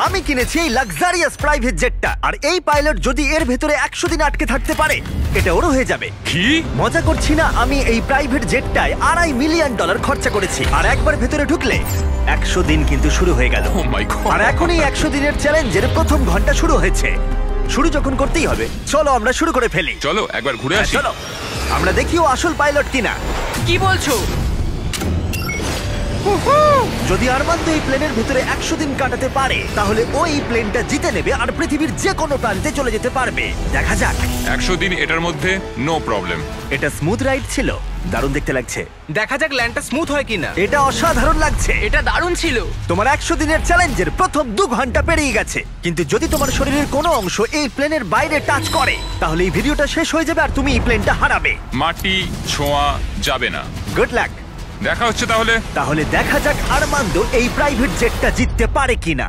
আমি কিনেছি এই লাক্সারিয়াস প্রাইভেট জেটটা, আর এই পাইলট যদি এর ভেতরে 100 দিন আটকে থাকতে পারে এটা ওরও হয়ে যাবে। কি? মজা করছি না, আমি এই প্রাইভেট জেটটায় $2.5 মিলিয়ন খরচা করেছি, আর একবার ভেতরে ঢুকলে 100 দিন কিন্তু শুরু হয়ে গেল। ও মাই গড। আর এখনই 100 দিনের চ্যালেঞ্জের প্রথম ঘন্টা শুরু হয়েছে। শুরু যখন করতেই হবে, চলো আমরা শুরু করে ফেলি। চলো একবার ঘুরে হ্যাঁ, আসি। চলো আমরা দেখিও আসল পাইলট কিনা। কি বলছো? যদি আরমান্দো এই প্লেনের ভিতরে 100 দিন কাটাতে পারে তাহলে ও এই প্লেনটা জিতে নেবে আর পৃথিবীর যে কোনো প্রান্তে চলে যেতে পারবে। দেখা যাক। 100 দিন এটার মধ্যে নো প্রবলেম। এটা স্মুথ রাইড ছিল, দারুণ দেখতে লাগছে। দেখা যাক ল্যান্ডটা স্মুথ হয় কিনা। এটা অসাধারণ লাগছে। এটা দারুণ ছিল। তোমার 100 দিনের চ্যালেঞ্জের প্রথম 2 ঘন্টা পেরিয়ে গেছে, কিন্তু যদি তোমার শরীরের কোনো অংশ এই প্লেনের বাইরে টাচ করে তাহলে এই ভিডিওটা শেষ হয়ে যাবে আর তুমি এই প্লেনটা হারাবে। মাটি ছোঁয়া যাবে না। Good luck. দেখা হচ্ছে তাহলে। তাহলে দেখা যাক আরমান্দো এই প্রাইভেট জেটটা জিততে পারে কিনা।